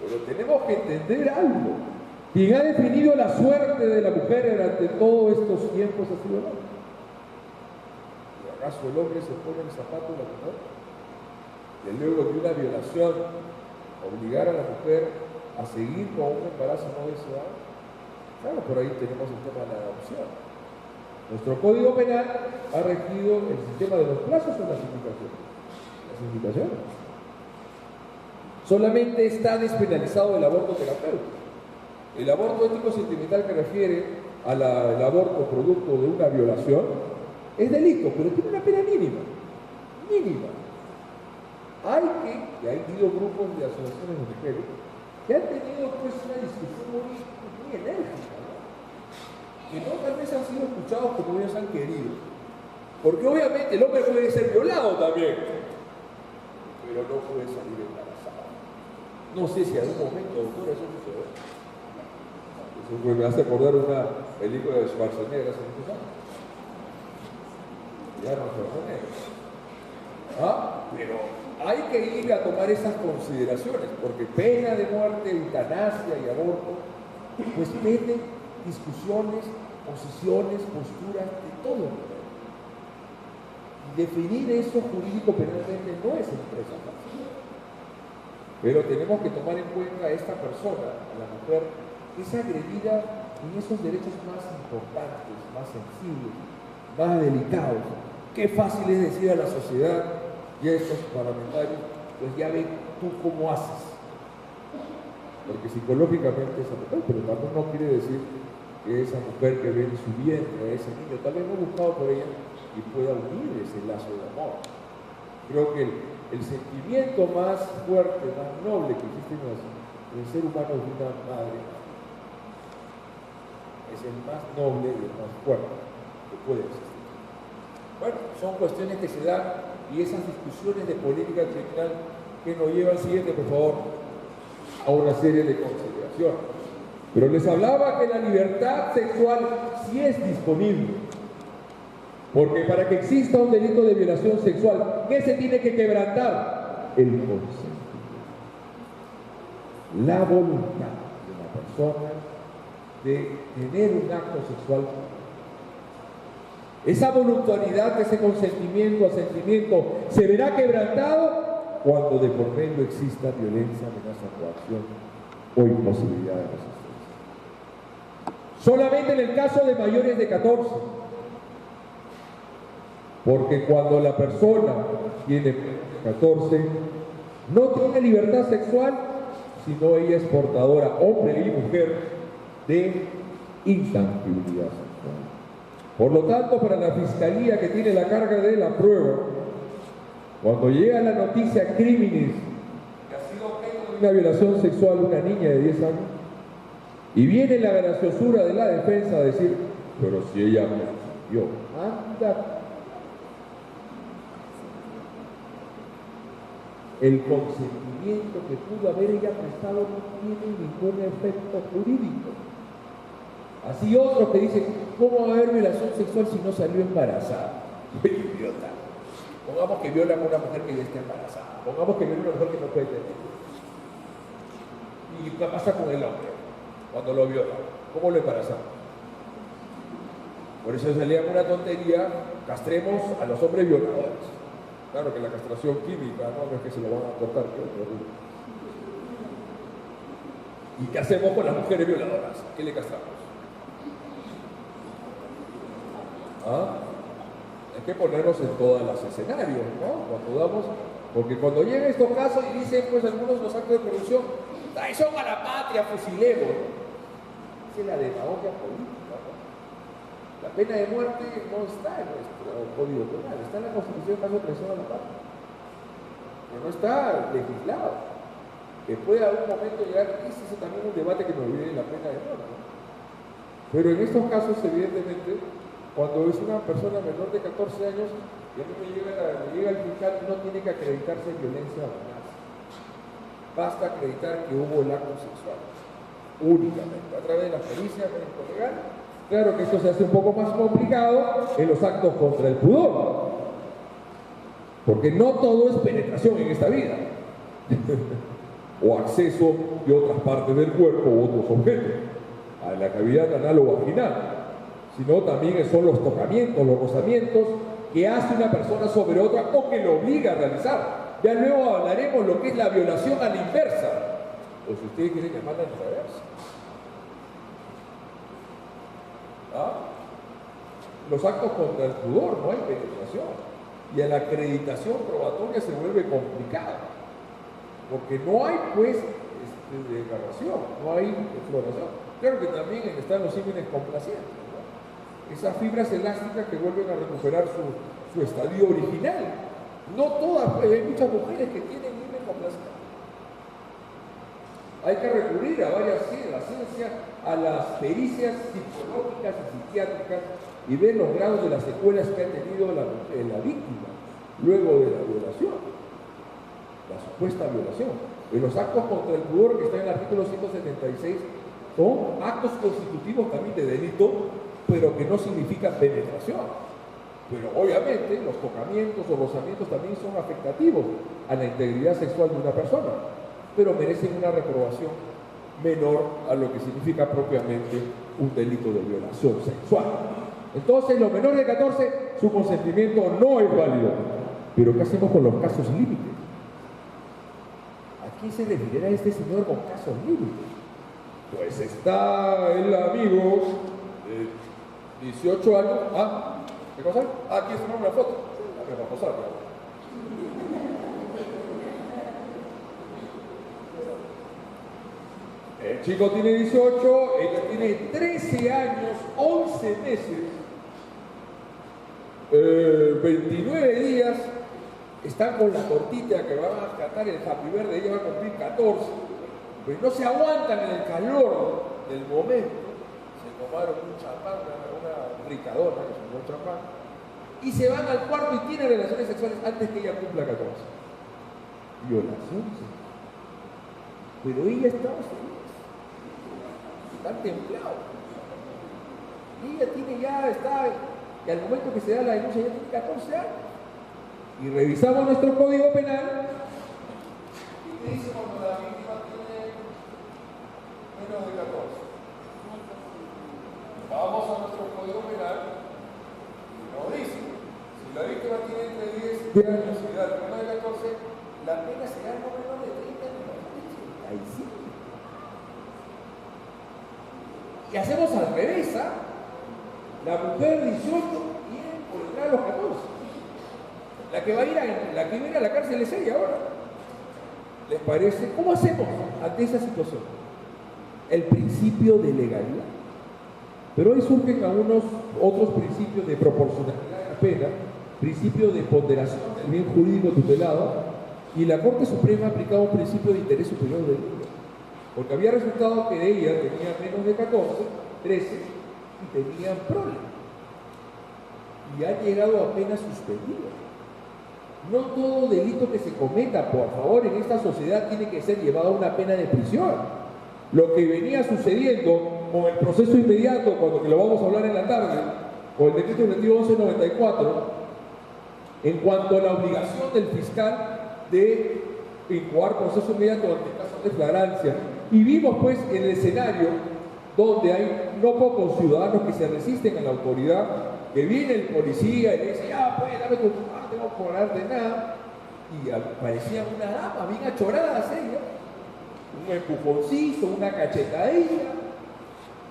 Pero tenemos que entender algo. Quien ha definido la suerte de la mujer durante todos estos tiempos ha sido el hombre. ¿Y acaso el hombre se pone el zapato de la mujer? Y luego de una violación, obligar a la mujer a seguir con un embarazo no deseado. Claro, por ahí tenemos el tema de la adopción. Nuestro Código Penal ha regido el sistema de los plazos o las indicaciones. Las indicaciones. Solamente está despenalizado el aborto terapéutico. El aborto ético sentimental que refiere al aborto producto de una violación es delito, pero tiene una pena mínima. Mínima. Y hay habido grupos de asociaciones de mujeres que han tenido pues una discusión muy enérgica, ¿no? Que no tal vez han sido escuchados como ellos han querido. Porque obviamente el hombre puede ser violado también, pero no puede salir embarazado. No sé si en algún momento, doctora, eso sucedió. Eso me hace acordar una película de Schwarzenegger hace muchos años. Ya no Schwarzenegger. Pero hay que ir a tomar esas consideraciones, porque pena de muerte, eutanasia y aborto, pues meten discusiones, posiciones, posturas, de todo. Y definir eso jurídico penalmente no es empresa fácil. Pero tenemos que tomar en cuenta a esta persona, a la mujer, que es agredida en esos derechos más importantes, más sensibles, más delicados. Qué fácil es decir a la sociedad y a estos parlamentarios, pues ya ven tú cómo haces. Porque psicológicamente esa mujer, pero también no quiere decir que esa mujer que ve en su vientre a ese niño, tal vez no buscado por ella y pueda unir ese lazo de amor. Creo que el sentimiento más fuerte, más noble que existe en el ser humano de una madre es el más noble y el más fuerte que puede existir. Bueno, son cuestiones que se dan y esas discusiones de política criminal que nos llevan al siguiente, por favor, a una serie de consideraciones. Pero les hablaba que la libertad sexual sí es disponible. Porque para que exista un delito de violación sexual, ¿qué se tiene que quebrantar? El consentimiento. La voluntad de la persona de tener un acto sexual. Esa voluntariedad, ese consentimiento, asentimiento, se verá quebrantado cuando de por medio exista violencia, amenaza, coacción o imposibilidad de resistencia. Solamente en el caso de mayores de 14. Porque cuando la persona tiene 14, no tiene libertad sexual, sino ella es portadora, hombre y mujer, de intangibilidad sexual. Por lo tanto, para la Fiscalía que tiene la carga de la prueba, cuando llega la noticia crímenes que ha sido objeto de una violación sexual a una niña de 10 años, y viene la graciosura de la defensa a decir, pero si ella me vio, anda. El consentimiento que pudo haber ella prestado no tiene ningún efecto jurídico. Así otros que dicen, ¿cómo va a haber violación sexual si no salió embarazada? Idiota. Pongamos que violan a una mujer que ya está embarazada. Pongamos que violan a una mujer que no puede tener. ¿Y qué pasa con el hombre cuando lo viola? ¿Cómo lo embarazamos? Por eso salía una tontería, castremos a los hombres violadores. Claro que la castración química, no es que se lo van a cortar. ¿Y qué hacemos con las mujeres violadoras? ¿Qué le castramos? Hay que ponernos en todos los escenarios, ¿no? Porque cuando llegan estos casos y dicen, pues algunos los actos de corrupción, traición a la patria, fusilemos, ¿no? Esa es la demagogia política, ¿no? La pena de muerte no está en nuestro código penal, está en la Constitución en caso de traición a la patria, pero no está legislado. Que puede a algún momento llegar, ese es también un debate que nos viene la pena de muerte, ¿no? Pero en estos casos, evidentemente, cuando es una persona menor de 14 años y a mí me llega el fiscal, no tiene que acreditarse violencia o amenaza. Basta acreditar que hubo el acto sexual, únicamente, a través de la pericia médico-legal. Claro que esto se hace un poco más complicado en los actos contra el pudor, porque no todo es penetración en esta vida. o acceso de otras partes del cuerpo u otros objetos a la cavidad anal o vaginal, sino también son los tocamientos, los rozamientos que hace una persona sobre otra o que lo obliga a realizar. Ya luego hablaremos lo que es la violación a la inversa, o si ustedes quieren llamarla en reversa. ¿Ah? Los actos contra el pudor, no hay penetración, y a la acreditación probatoria se vuelve complicado, porque no hay pues declaración, no hay exploración. Claro que también están los símiles complacientes, ¿no? Esas fibras elásticas que vuelven a recuperar su estadio original. No todas, pues, hay muchas mujeres que tienen símiles complacientes. Hay que recurrir a varias ciencias, la ciencia, a las pericias psicológicas y psiquiátricas y ver los grados de las secuelas que ha tenido la víctima luego de la violación, la supuesta violación. Y los actos contra el pudor que están en el artículo 176 son actos constitutivos también de delito, pero que no significan penetración. Pero obviamente los tocamientos o rozamientos también son afectativos a la integridad sexual de una persona, pero merecen una reprobación menor a lo que significa propiamente un delito de violación sexual. Entonces, los menores de 14, su consentimiento no es válido. Pero ¿qué hacemos con los casos límites? ¿A quién se referirá este señor con casos límites? Pues está el amigo de 18 años. Ah, ¿qué cosa? Ah, aquí es una foto. La que va a pasar, ¿no? El chico tiene 18, ella tiene 13 años, 11 meses, 29 días, están con la tortita que van a cantar el Happy Birthday, ella va a cumplir 14, pues no se aguantan en el calor del momento, se tomaron un champán, una ricadona, que es un buen champán, y se van al cuarto y tienen relaciones sexuales antes que ella cumpla 14. Violación, sí. Pero ella estaba feliz, están templados. Y ella tiene y al momento que se da la denuncia ya tiene 14 años. Y revisamos nuestro código penal y te dice cuando la víctima tiene menos de 14. Vamos a nuestro código penal y nos dice, si la víctima tiene entre 10 años y edad menos de 14, la pena será no menor de 30 años. Y hacemos al revés, ¿ah? La mujer 18 viene por entrar a los 14. La que va a ir a la cárcel es ella ahora. ¿Les parece? ¿Cómo hacemos ante esa situación? El principio de legalidad. Pero hoy surgen algunos otros principios de proporcionalidad de la pena, principio de ponderación del bien jurídico tutelado, y la Corte Suprema ha aplicado un principio de interés superior del niño. Porque había resultado que ella tenía menos de 14, 13, y tenían problemas. Y han llegado a pena suspendida. No todo delito que se cometa, por favor, en esta sociedad tiene que ser llevado a una pena de prisión. Lo que venía sucediendo con el proceso inmediato, cuando que lo vamos a hablar en la tarde, con el decreto legislativo 1194, en cuanto a la obligación del fiscal de incoar proceso inmediato ante casos de flagrancia. Y vimos pues en el escenario donde hay no pocos ciudadanos que se resisten a la autoridad, que viene el policía y le dice, ya pues dame tu parte, no puedo cobrarte nada, y parecía una dama bien achorada ella, un empujoncito, una cachetadilla,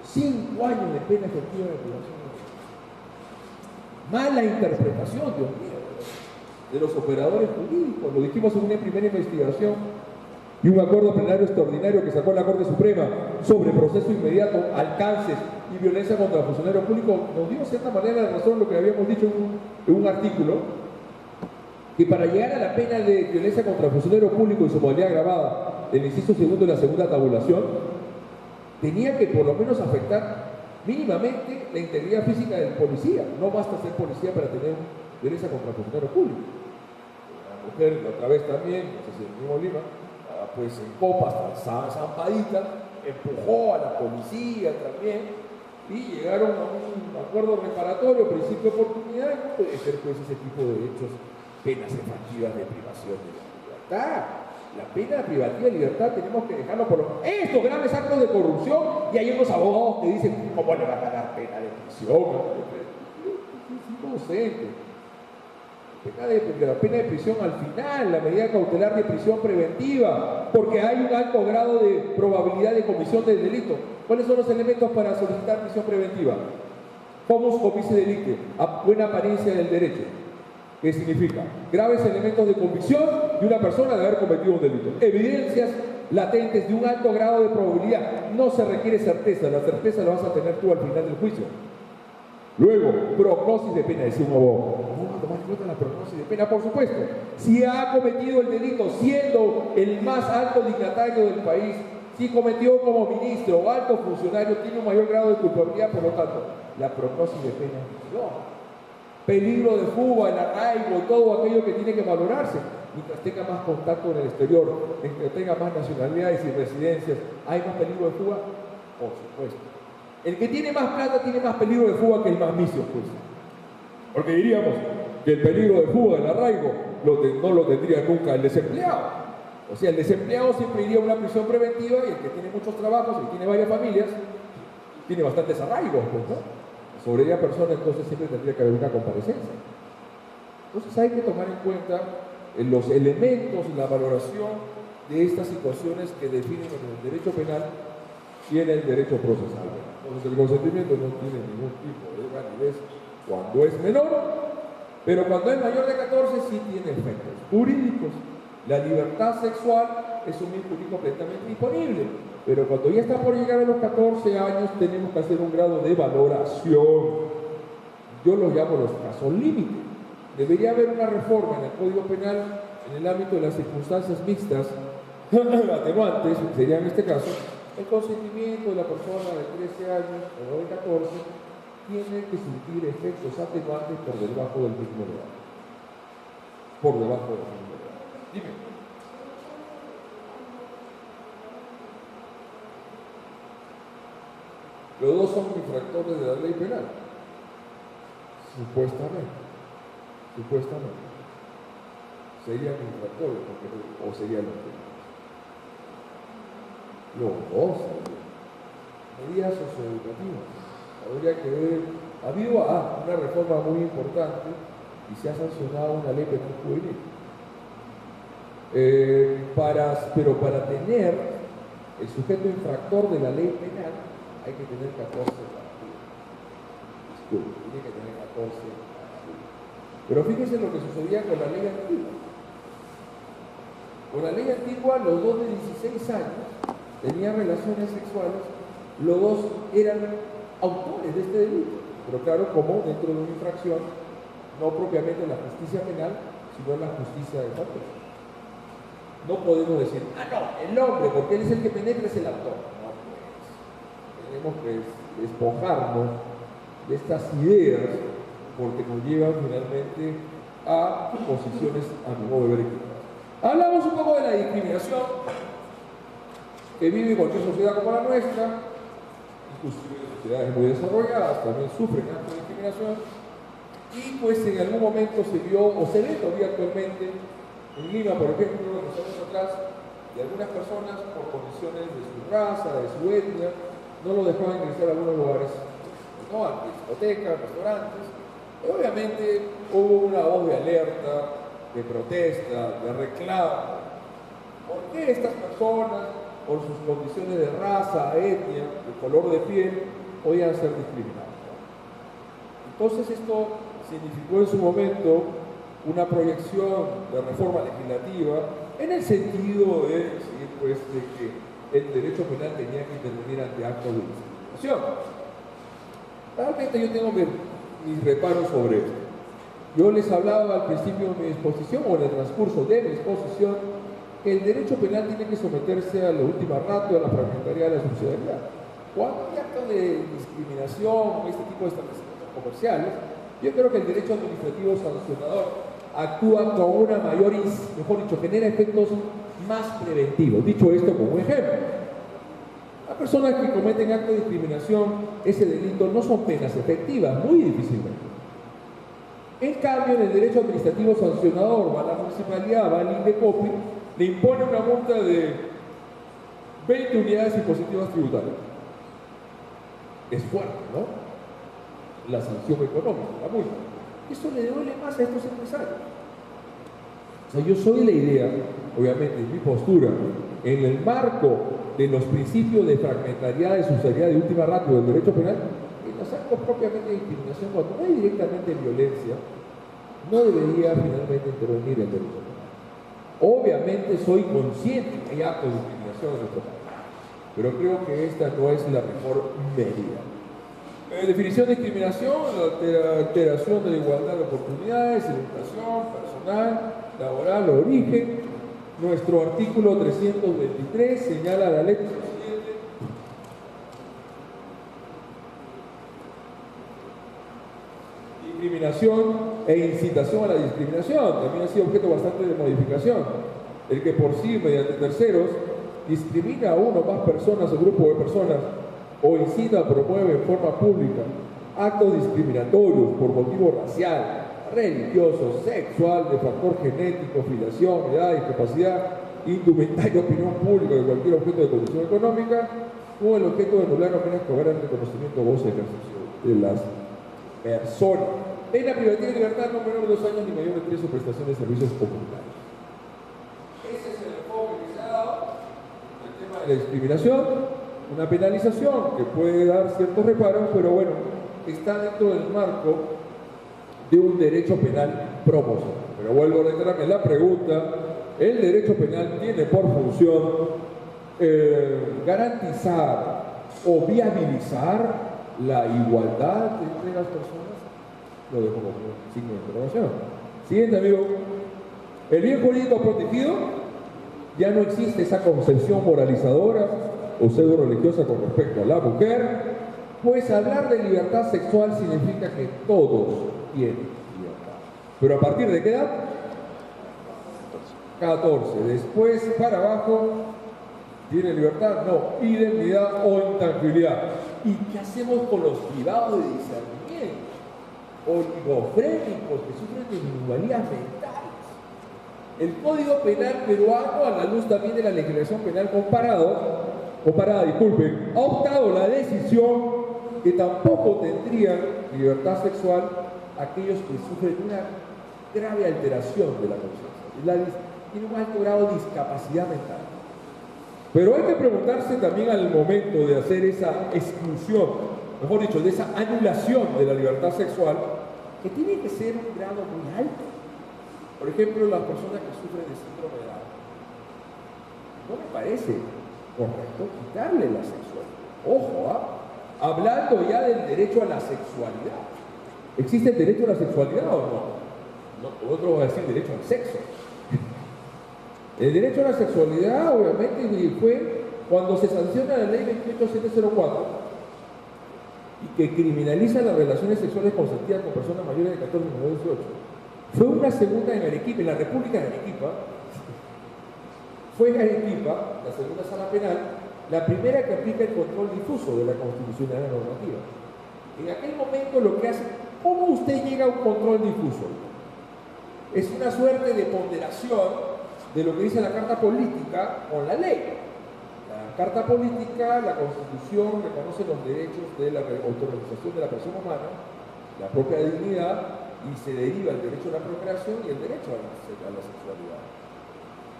5 años de pena efectiva de privación. Mala interpretación, Dios mío, de los operadores jurídicos. Lo dijimos en una primera investigación y un acuerdo plenario extraordinario que sacó la Corte Suprema sobre proceso inmediato, alcances y violencia contra funcionarios públicos. Nos dio de cierta manera de razón lo que habíamos dicho en un artículo, que para llegar a la pena de violencia contra funcionario público y su modalidad agravada, el inciso segundo de la segunda tabulación, tenía que por lo menos afectar mínimamente la integridad física del policía. No basta ser policía para tener violencia contra funcionario público. La mujer, la otra vez también, no sé si el mismo Lima, pues en copa, hasta zampadita, empujó a la policía también, y llegaron a un acuerdo reparatorio, principio de oportunidad, y no puede ser pues ese tipo de hechos, penas efectivas de privación de la libertad. La pena privativa de libertad tenemos que dejarlo por estos graves actos de corrupción, y hay unos abogados que dicen, ¿cómo le van a dar pena de prisión? Es inocente. La pena de prisión al final, la medida cautelar de prisión preventiva, porque hay un alto grado de probabilidad de comisión del delito. ¿Cuáles son los elementos para solicitar prisión preventiva? Comus comice delicti, buena apariencia del derecho. ¿Qué significa? Graves elementos de convicción de una persona de haber cometido un delito. Evidencias latentes de un alto grado de probabilidad. No se requiere certeza, la certeza la vas a tener tú al final del juicio. Luego, prognosis de pena, decía un abogado. Vamos a tomar en cuenta la prognosis de pena, por supuesto. Si ha cometido el delito siendo el más alto dignatario del país, si cometió como ministro o alto funcionario, tiene un mayor grado de culpabilidad, por lo tanto, la prognosis de pena no. Peligro de fuga, el arraigo, todo aquello que tiene que valorarse. Mientras tenga más contacto en el exterior, mientras tenga más nacionalidades y residencias, ¿hay más peligro de fuga? Por supuesto. El que tiene más plata tiene más peligro de fuga que el más misio, pues. Porque diríamos que el peligro de fuga, el arraigo, no lo tendría nunca el desempleado. O sea, el desempleado siempre iría a una prisión preventiva, y el que tiene muchos trabajos y tiene varias familias, tiene bastantes arraigos, pues, ¿no? Sobre ella persona, entonces siempre tendría que haber una comparecencia. Entonces hay que tomar en cuenta los elementos, la valoración de estas situaciones que definen el derecho penal y en el derecho procesal. Entonces el consentimiento no tiene ningún tipo de validez cuando es menor, pero cuando es mayor de 14 sí tiene efectos jurídicos. La libertad sexual es un bien jurídico completamente disponible. Pero cuando ya está por llegar a los 14 años, tenemos que hacer un grado de valoración. Yo los llamo los casos límite. Debería haber una reforma en el Código Penal en el ámbito de las circunstancias mixtas, atenuantes, sería en este caso, el consentimiento de la persona de 13 años o de 14 tiene que sentir efectos atenuantes por debajo del mismo grado. Por debajo del mismo grado. Dime. Los dos son infractores de la ley penal. Supuestamente. Serían infractores, o serían los penales. Los dos serían. Medidas socioeducativas. Habría que ver. Ha habido una reforma muy importante y se ha sancionado una ley penal juvenil. Pero para tener el sujeto infractor de la ley penal, hay que tener 14 partidos. Disculpe, tiene que tener 14 partidos. Pero fíjense lo que sucedía con la ley antigua. Con la ley antigua, los dos de 16 años tenían relaciones sexuales, los dos eran autores de este delito. Pero claro, como dentro de una infracción, no propiamente la justicia penal, sino la justicia de facto. No podemos decir, no, el hombre, porque él es el que penetra, es el autor. Tenemos que despojarnos de estas ideas porque nos llevan finalmente a posiciones, a mi modo de ver, equivocadas. Hablamos un poco de la discriminación que vive cualquier sociedad como la nuestra, inclusive sociedades muy desarrolladas también sufren actos de discriminación, y pues en algún momento se vio, o se ve todavía actualmente, en Lima, por ejemplo, unos años atrás, de algunas personas por condiciones de su raza, de su etnia, no lo dejaban ingresar a algunos lugares, no, a discotecas, restaurantes. Y obviamente hubo una voz de alerta, de protesta, de reclamo. ¿Por qué estas personas, por sus condiciones de raza, etnia, de color de piel, podían ser discriminadas? Entonces esto significó en su momento una proyección de reforma legislativa en el sentido de decir, pues, de que el derecho penal tenía que intervenir ante actos de discriminación. Realmente yo tengo mis reparos sobre esto. Yo les hablaba al principio de mi exposición, o en el transcurso de mi exposición, que el derecho penal tiene que someterse a la última ratio, a la fragmentariedad de la subsidiariedad. Cuando hay actos de discriminación, este tipo de establecimientos comerciales, yo creo que el derecho administrativo sancionador actúa con una mayor, mejor dicho, genera efectos más preventivos. Dicho esto como un ejemplo, las personas que cometen actos de discriminación, ese delito, no son penas efectivas, muy difícilmente. En cambio, en el derecho administrativo sancionador, va la municipalidad, va el INDECOPI, le impone una multa de 20 unidades impositivas tributarias. Es fuerte, ¿no? La sanción económica, la multa. Eso le duele más a estos empresarios. O sea, yo soy la idea, obviamente, en mi postura, en el marco de los principios de fragmentariedad, de subsidiariedad, de última ratio del derecho penal, en los actos propiamente de discriminación, cuando no hay directamente violencia, no debería finalmente intervenir el derecho penal. Obviamente soy consciente que hay actos de discriminación en nuestro país, pero creo que esta no es la mejor medida. Definición de discriminación: alteración de la igualdad de oportunidades, educación, personal, laboral o origen. Nuestro artículo 323 señala la ley siguiente: discriminación e incitación a la discriminación. También ha sido objeto bastante de modificación. El que por sí, mediante terceros, discrimina a uno o más personas o grupo de personas, o incita, promueve en forma pública actos discriminatorios por motivo racial, religioso, sexual, de factor genético, filiación, edad, discapacidad, indumentaria, opinión pública de cualquier objeto de condición económica, con el objeto de anular o menos cobrar el reconocimiento goce de ejercicio de las personas. En la privacidad de libertad no menor de 2 años ni mayor de 3 o prestación de servicios comunitarios. Ese es el enfoque que se ha dado el tema de la discriminación, una penalización que puede dar ciertos reparos, pero bueno, está dentro del marco de un derecho penal proporcional. Pero vuelvo a reiterarme la pregunta: el derecho penal tiene por función garantizar o viabilizar la igualdad entre las personas. Lo dejo como signo de interrogación. Siguiente, amigo. El bien jurídico protegido: ya no existe esa concepción moralizadora o pseudo religiosa con respecto a la mujer, pues hablar de libertad sexual significa que todos tienen libertad. ¿Pero a partir de qué edad? 14. Después para abajo, ¿tiene libertad? No. Indemnidad o intangibilidad. ¿Y qué hacemos con los privados de discernimiento? Oligofrénicos que sufren de minusvalías mentales. El Código Penal peruano, a la luz también de la legislación penal comparada, ha optado la decisión que tampoco tendrían libertad sexual aquellos que sufren una grave alteración de la conciencia, tiene un alto grado de discapacidad mental. Pero hay que preguntarse también al momento de hacer esa exclusión, mejor dicho, de esa anulación de la libertad sexual, que tiene que ser un grado muy alto. Por ejemplo, las personas que sufren de síndrome de Down. No me parece correcto quitarle la sexualidad. Ojo, hablando ya del derecho a la sexualidad. ¿Existe el derecho a la sexualidad o no? Otro va a decir derecho al sexo. El derecho a la sexualidad, obviamente, fue cuando se sanciona la ley 28704 y que criminaliza las relaciones sexuales consentidas con personas mayores de 14 y 18. Fue una segunda en Arequipa, en la República de Arequipa. Fue en Arequipa, la segunda sala penal, la primera que aplica el control difuso de la constitucionalidad normativa. En aquel momento lo que hace, ¿cómo usted llega a un control difuso? Es una suerte de ponderación de lo que dice la Carta Política con la ley. La Carta Política, la Constitución reconoce los derechos de la autorrealización de la persona humana, la propia dignidad, y se deriva el derecho a la procreación y el derecho a la sexualidad.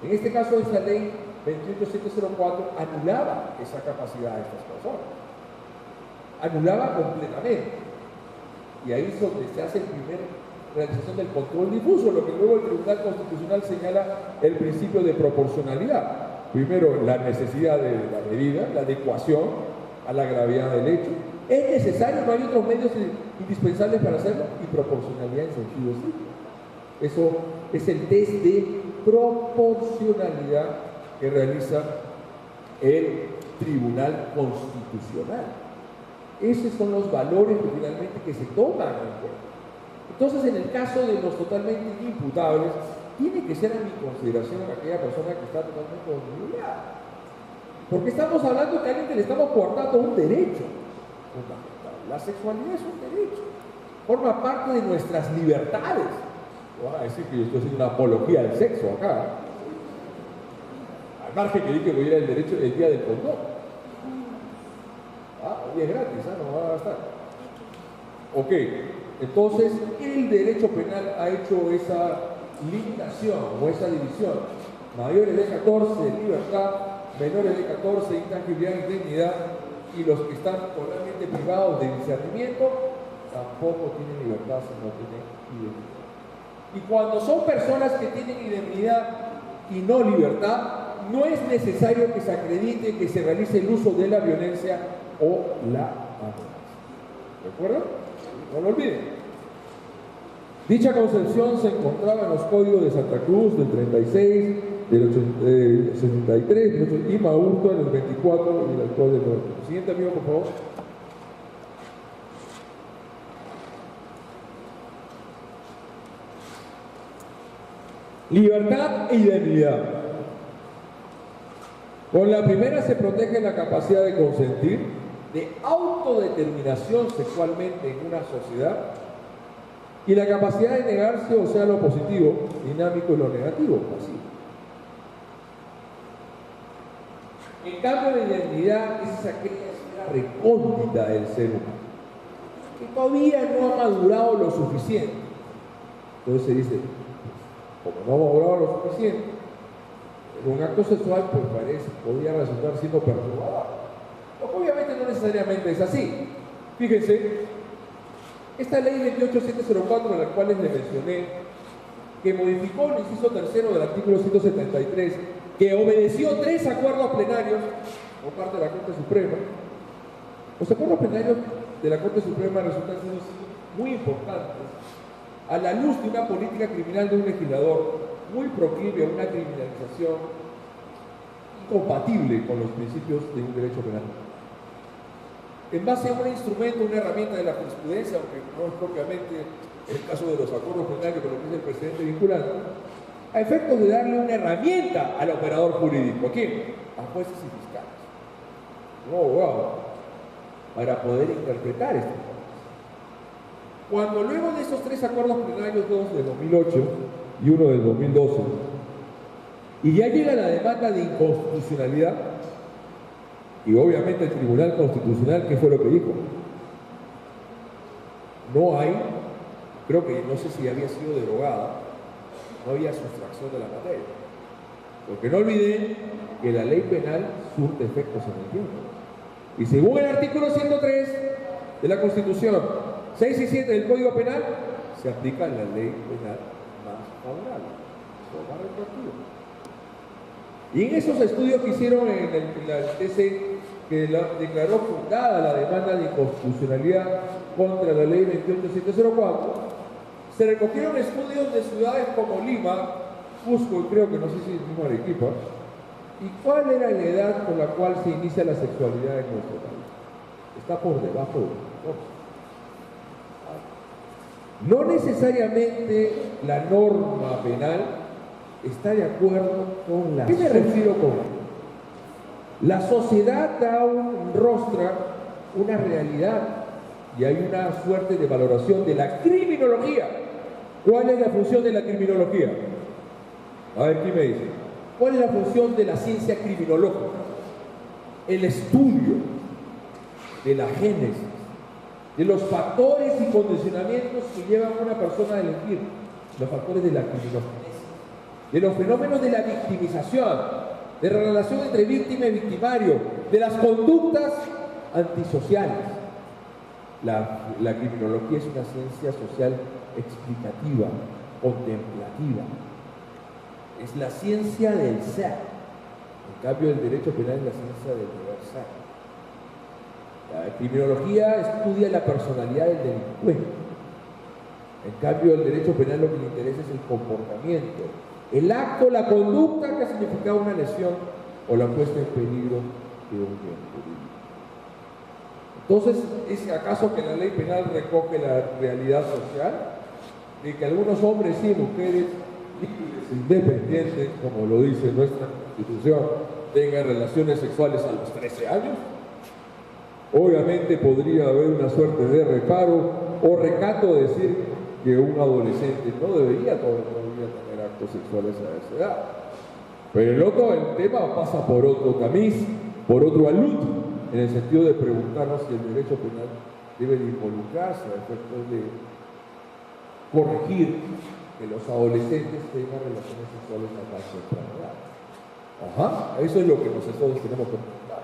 En este caso, esa ley 28704 anulaba esa capacidad de estas personas. Anulaba completamente. Y ahí es donde se hace la primera realización del control difuso, lo que luego el Tribunal Constitucional señala el principio de proporcionalidad. Primero, la necesidad de la medida, la adecuación a la gravedad del hecho. ¿Es necesario? ¿No hay otros medios indispensables para hacerlo? Y proporcionalidad en sentido estricto. Eso es el test de proporcionalidad que realiza el Tribunal Constitucional. Esos son los valores que finalmente que se toman en cuenta. Entonces, en el caso de los totalmente inimputables, tiene que ser a mi consideración aquella persona que está totalmente obligada. Porque estamos hablando de alguien que le estamos coartando un derecho fundamental. La sexualidad es un derecho. Forma parte de nuestras libertades. No van a decir que yo estoy haciendo una apología del sexo acá. Al margen que dije que hubiera el derecho el día del condón. Hoy es gratis, no va a gastar. Ok, entonces el derecho penal ha hecho esa limitación o esa división. Mayores de 14, libertad; menores de 14, intangibilidad e indemnidad; y los que están totalmente privados de discernimiento tampoco tienen libertad si no tienen indemnidad. Y cuando son personas que tienen indemnidad y no libertad, no es necesario que se acredite que se realice el uso de la violencia o la amenaza. ¿De acuerdo? No lo olviden. Dicha concepción se encontraba en los códigos de Santa Cruz del 36, del 63 y Maurto en el 24 y el actual del 90. Siguiente, amigo, por favor. Libertad e indemnidad. Con la primera se protege la capacidad de consentir, de autodeterminación sexualmente en una sociedad, y la capacidad de negarse, o sea, lo positivo, dinámico, y lo negativo, pasivo. En cambio, la indemnidad es aquella esfera recóndita del ser humano, que todavía no ha madurado lo suficiente. Entonces se dice, como no ha madurado lo suficiente, un acto sexual pues podría resultar siendo perturbador. Obviamente no necesariamente es así. Fíjense, esta ley 28704, a la cual les mencioné, que modificó el inciso tercero del artículo 173, que obedeció 3 acuerdos plenarios por parte de la Corte Suprema. Los acuerdos plenarios de la Corte Suprema resultan siendo muy importantes a la luz de una política criminal de un legislador muy proclive a una criminalización incompatible con los principios de un derecho penal. En base a un instrumento, una herramienta de la jurisprudencia, aunque no es propiamente el caso de los acuerdos plenarios con lo que es el precedente vinculante, a efectos de darle una herramienta al operador jurídico. ¿A quién? A jueces y fiscales. Para poder interpretar este tema. Cuando luego de esos 3 acuerdos plenarios, 2 del 2008 y 1 del 2012, y ya llega la demanda de inconstitucionalidad, y obviamente el Tribunal Constitucional, ¿qué fue lo que dijo? No hay, creo que no sé si había sido derogada, no había sustracción de la materia. Porque no olviden que la ley penal surte efectos en el tiempo. Y según el artículo 103 de la Constitución, 6 y 7 del Código Penal, se aplica la ley penal más favorable, o más retroactiva. Y en esos estudios que hicieron en la TC, que declaró fundada la demanda de inconstitucionalidad contra la ley 28704, se recogieron estudios de ciudades como Lima, Cusco y creo que no sé si es mismo Arequipa, y cuál era la edad con la cual se inicia la sexualidad en nuestro país. Está por debajo de los 14. No necesariamente la norma penal está de acuerdo con la... ¿Qué me refiero con esto? La sociedad da rostra una realidad y hay una suerte de valoración de la criminología. ¿Cuál es la función de la criminología? A ver, ¿quién me dice? ¿Cuál es la función de la ciencia criminológica? El estudio de la génesis, de los factores y condicionamientos que llevan a una persona a delinquir, los factores de la criminogénesis, de los fenómenos de la victimización, de la relación entre víctima y victimario, de las conductas antisociales. La criminología es una ciencia social explicativa, contemplativa. Es la ciencia del ser. En cambio, el derecho penal es la ciencia del deber ser. La criminología estudia la personalidad del delincuente. En cambio, el derecho penal lo que le interesa es el comportamiento, el acto, la conducta que ha significado una lesión o la puesta en peligro de un bien jurídico. Entonces, ¿es acaso que la ley penal recoge la realidad social? De que algunos hombres y mujeres libres, independientes, como lo dice nuestra Constitución, tengan relaciones sexuales a los 13 años. Obviamente podría haber una suerte de reparo o recato de decir que un adolescente no debería tener actos sexuales a esa edad. Pero el tema pasa por otro tamiz, por otro alud, en el sentido de preguntarnos si el derecho penal debe de involucrarse a efectos de corregir que los adolescentes tengan relaciones sexuales a más temprana edad. Ajá, eso es lo que nosotros tenemos que preguntar.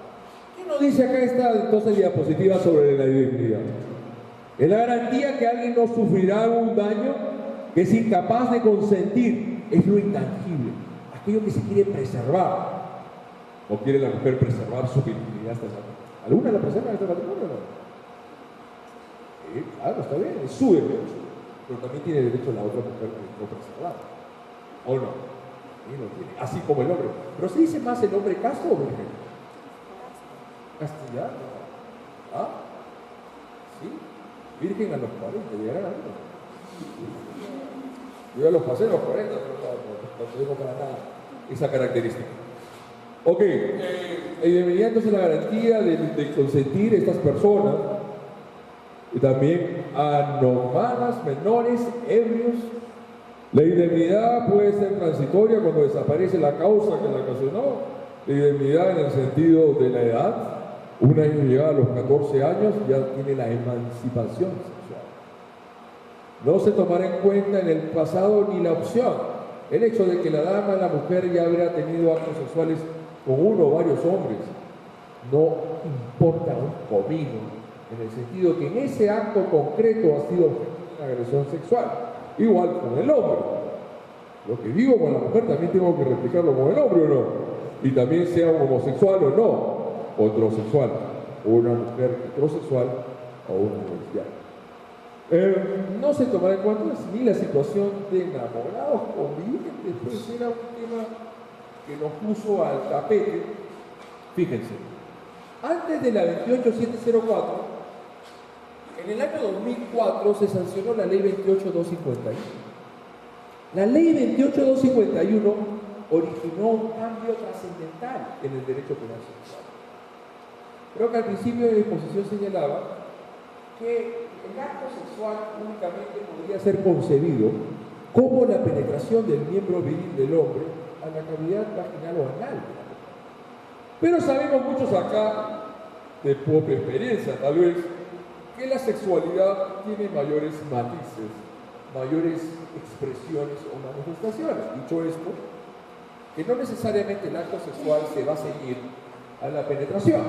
¿Qué nos dice acá esta entonces diapositiva sobre la identidad? Es la garantía que alguien no sufrirá un daño, que es incapaz de consentir, es lo intangible, aquello que se quiere preservar. ¿O quiere la mujer preservar su virginidad hasta esa edad? ¿Alguna la preserva en este matrimonio o no? Claro, está bien, es su derecho, pero también tiene derecho la otra mujer a no preservar. ¿O no? No tiene, así como el hombre. Pero se dice más el hombre casto o virgen. Castellano. ¿Ah? ¿Sí? Virgen a los 40, llegarán a uno. Yo ya los pasé a los 40, pero no tengo para nada esa característica. Ok, debería entonces la garantía de consentir a estas personas, y también a nómadas, menores, ebrios. La indemnidad puede ser transitoria cuando desaparece la causa que la ocasionó. La indemnidad en el sentido de la edad, un año llega a los 14 años, ya tiene la emancipación sexual. No se tomará en cuenta en el pasado ni la opción, el hecho de que la dama, la mujer, ya habrá tenido actos sexuales con uno o varios hombres. No importa un comino, en el sentido que en ese acto concreto ha sido una agresión sexual. Igual con el hombre. Lo que digo con la mujer también tengo que replicarlo con el hombre o no. Y también sea un homosexual o no, o heterosexual, o una mujer heterosexual o una lesbiana. No se tomará en cuenta ni la situación de enamorados convivientes, pues era un tema que nos puso al tapete. Fíjense, antes de la 28704, en el año 2004 se sancionó la ley 28251. La ley 28251 originó un cambio trascendental en el derecho penal sexual. Creo que al principio de la exposición señalaba que el acto sexual únicamente podría ser concebido como la penetración del miembro viril del hombre a la cavidad vaginal o anal. Pero sabemos muchos acá, de propia experiencia tal vez, que la sexualidad tiene mayores matices, mayores expresiones o manifestaciones. Dicho esto, que no necesariamente el acto sexual se va a ceñir a la penetración.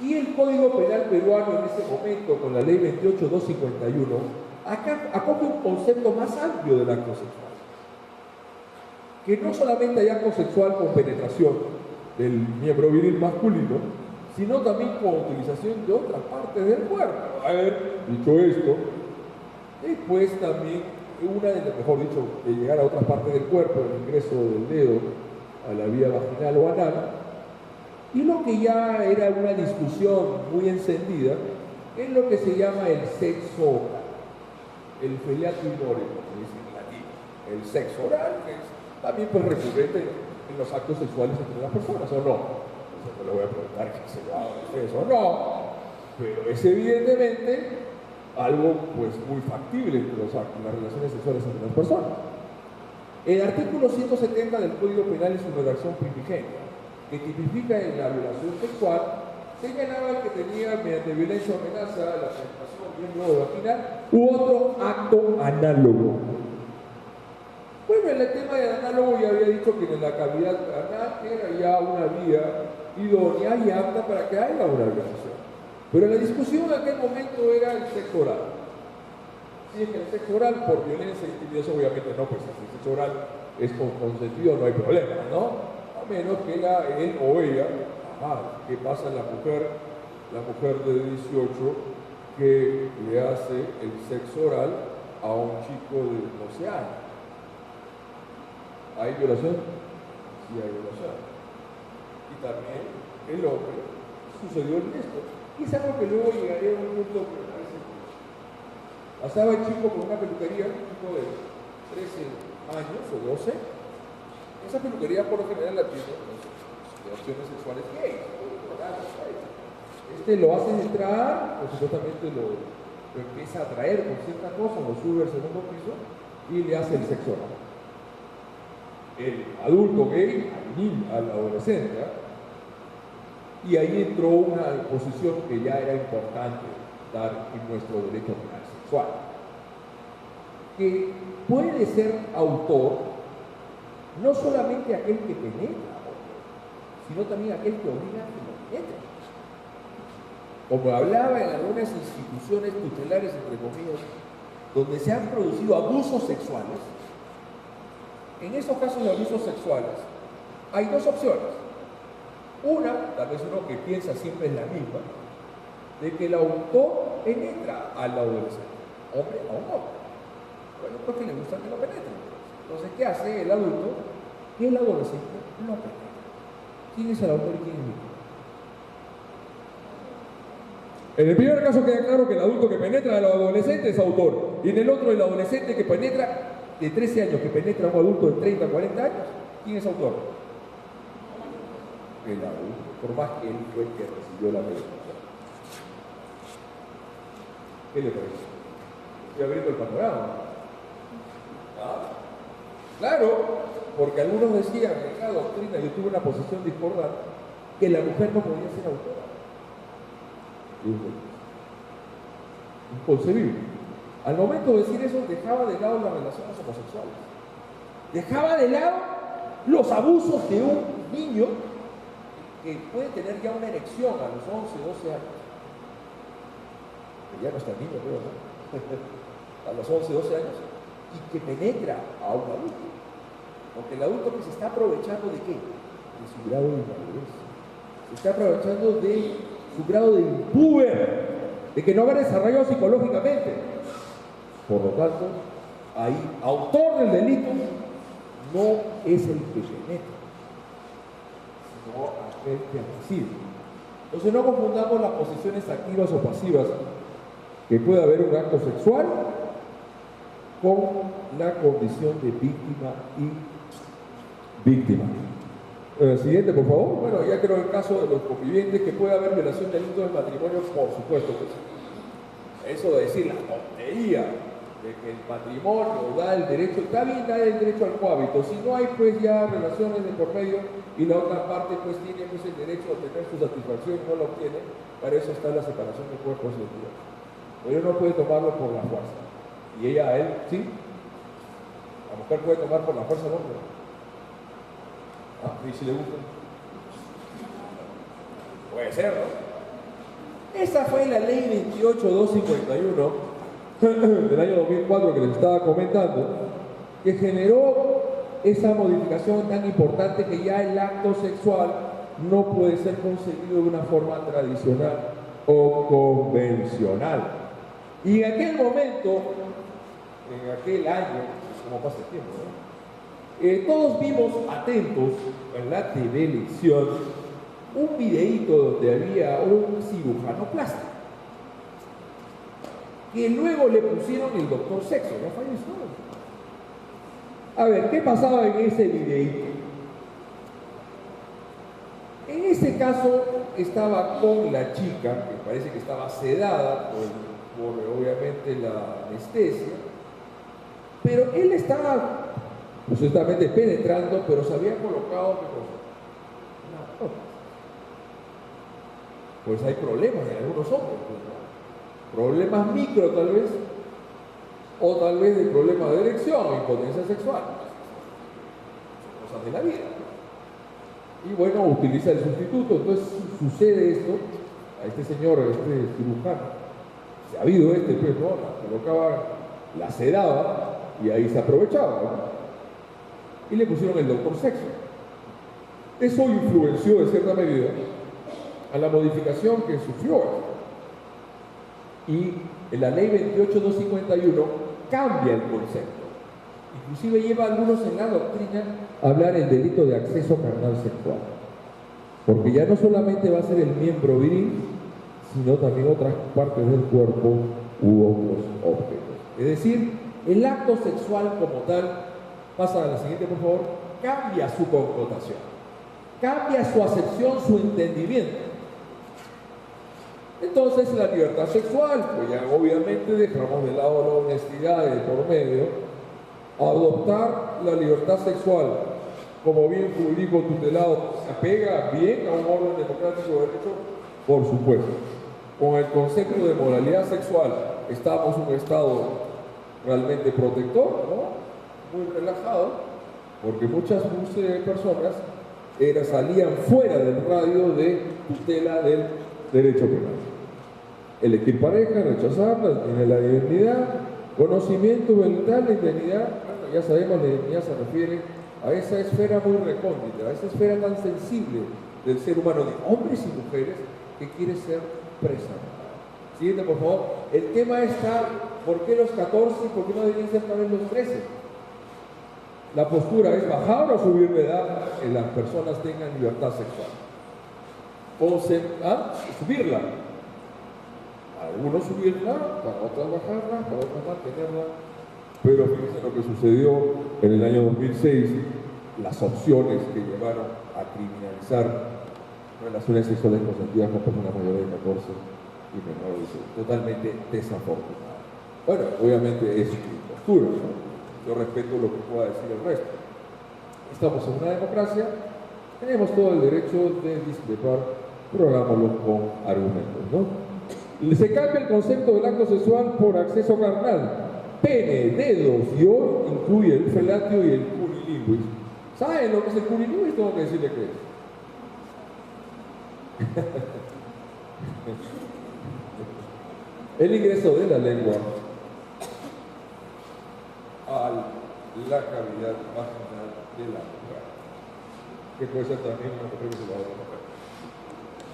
Y el Código Penal peruano en ese momento, con la ley 28251, acá acoge un concepto más amplio del acto sexual. Que no solamente hay acto sexual con penetración del miembro viril masculino, sino también con utilización de otras partes del cuerpo. A ver, dicho esto, después también, mejor dicho, de llegar a otras partes del cuerpo, el ingreso del dedo a la vía vaginal o anal, y lo que ya era una discusión muy encendida, es lo que se llama el sexo oral, el feliatinore, como dice en latín, el sexo oral, que es también pues recurrente en los actos sexuales entre las personas, ¿o no? No le voy a preguntar que se lo hagan ustedes o no, pero es evidentemente algo pues muy factible entre las relaciones sexuales entre las personas. El artículo 170 del Código Penal es una redacción primigenia que tipifica en la violación sexual, señalaba que tenía mediante violencia o amenaza la penetración del miembro vaginal u otro acto análogo. Bueno, en el tema del análogo ya había dicho que en la cavidad anal era ya una vía idónea y apta para que haya una violación. Pero la discusión en aquel momento era el sexo oral. Si es que el sexo oral por violencia e intimidación, obviamente no, pues si el sexo oral es con consentido no hay problema, ¿no? A menos que él o ella, ¿qué pasa a la mujer de 18 que le hace el sexo oral a un chico de 12 años? ¿Hay violación? Sí hay violación. Y también el hombre sucedió en esto. Y es algo que luego llegaría a un punto que me parece curioso. Pasaba el chico con una peluquería, un chico de 13 años o 12. Esa peluquería por lo general la tiene de opciones sexuales gays. Lo hace entrar, pues supuestamente lo empieza a atraer con cierta cosa, lo sube al segundo piso y le hace el sexo oral. el adulto gay al adolescente, y ahí entró una posición que ya era importante dar en nuestro derecho penal sexual, que puede ser autor no solamente aquel que penetra, sino también aquel que obliga a que lo penetre. Como hablaba en algunas instituciones tutelares, entre comillas, donde se han producido abusos sexuales, en esos casos de abusos sexuales hay dos opciones. Una, tal vez uno que piensa siempre es la misma, de que el autor penetra al adolescente, hombre a un hombre. Bueno, porque le gusta que lo penetre. Entonces, ¿qué hace el adulto? Que el adolescente lo penetra. ¿Quién es el autor y quién es el víctima? En el primer caso queda claro que el adulto que penetra al adolescente es autor. Y en el otro, el adolescente que penetra de 13 años, que penetra a un adulto de 30, 40 años, ¿quién es autor? El adulto, por más que él fue el que recibió la penetración. ¿Qué le parece? Estoy abriendo el panorama. Claro, porque algunos decían en la doctrina, yo tuve una posición discordante, que la mujer no podía ser autora. Inconcebible. Al momento de decir eso, dejaba de lado las relaciones homosexuales. Dejaba de lado los abusos de un niño que puede tener ya una erección a los 11, 12 años. Que ya no está niño, creo, ¿no? A los 11, 12 años. Y que penetra a un adulto. Porque el adulto que se está aprovechando de qué? De su grado de inmadurez. Se está aprovechando de su grado de impuber, de que no habrá desarrollado psicológicamente. Por lo tanto, ahí, autor del delito no es el que penetra, sino aquel que recibe. Entonces no confundamos las posiciones activas o pasivas que puede haber un acto sexual con la condición de víctima y víctima. Siguiente, por favor. Bueno, ya creo el caso de los convivientes, que puede haber violación del delito del matrimonio, por supuesto que sí. Eso de decir la tontería de que el matrimonio da el derecho, está bien dar el derecho al cohábito, si no hay pues ya relaciones de por medio y la otra parte pues tiene pues el derecho a tener su satisfacción y no lo obtiene, para eso está la separación de cuerpos y de Dios. Pero él no puede tomarlo por la fuerza. Y ella a él, sí. La mujer puede tomar por la fuerza al hombre. ¿Y si le gusta? Puede ser, ¿no? Esa fue la ley 28251 del año 2004 que les estaba comentando, que generó esa modificación tan importante que ya el acto sexual no puede ser concebido de una forma tradicional o convencional. Y en aquel momento, en aquel año, como pasa el tiempo, ¿no? Todos vimos atentos en la televisión un videíto donde había un cirujano plástico que luego le pusieron el doctor sexo, ya falleció. A ver, ¿qué pasaba en ese videíto? En ese caso estaba con la chica, que parece que estaba sedada por obviamente la anestesia, pero él estaba supuestamente penetrando, pero se había colocado una prótesis. Pues hay problemas en algunos hombres, ¿no? Problemas micro tal vez, o tal vez de problemas de erección o impotencia sexual. Son cosas de la vida. Y bueno, utiliza el sustituto. Entonces sucede esto a este señor, a este cirujano. Sabido pues, ¿no? La colocaba, la sedaba y ahí se aprovechaba, ¿no? Y le pusieron el doctor sexo. Eso influenció de cierta medida a la modificación que sufrió. Y en la ley 28251 cambia el concepto. Inclusive lleva a algunos en la doctrina a hablar del delito de acceso carnal sexual. Porque ya no solamente va a ser el miembro viril, sino también otras partes del cuerpo u otros objetos. Es decir, el acto sexual como tal, pasa a la siguiente por favor, cambia su connotación, cambia su acepción, su entendimiento. Entonces la libertad sexual, pues ya obviamente dejamos de lado la honestidad de por medio, adoptar la libertad sexual como bien jurídico tutelado, se apega bien a un orden democrático de derecho, por supuesto. Con el concepto de moralidad sexual, estamos en un estado realmente protector, ¿no? Muy relajado, porque muchas personas salían fuera del radio de tutela del derecho penal. Elegir pareja, rechazarla, tener la identidad, conocimiento mental, la identidad, bueno, ya sabemos, la identidad se refiere a esa esfera muy recóndita, a esa esfera tan sensible del ser humano, de hombres y mujeres, que quiere ser presa. Siguiente, por favor. El tema está, ¿por qué los 14 y por qué no deberían ser también los 13? La postura es bajar o subir de edad que las personas tengan libertad sexual. O subirla. Algunos subirla, para otros bajarla, para otros mantenerla. Pero fíjense lo que sucedió en el año 2006, las opciones que llevaron a criminalizar relaciones sexuales consentidas con personas mayores de 14 y menores, totalmente desafortunado. Bueno, obviamente es su postura, ¿no? Yo respeto lo que pueda decir el resto. Estamos en una democracia, tenemos todo el derecho de discrepar, pero hagámoslo con argumentos, ¿no? Se cambia el concepto del acto sexual por acceso carnal. Pene, dedos y hoy incluye el felatio y el cunnilingus. ¿Saben lo que es el cunnilingus? Tengo que decirle qué es. El ingreso de la lengua a la cavidad vaginal de la mujer, que puede ser también una mujer que se va a la mujer.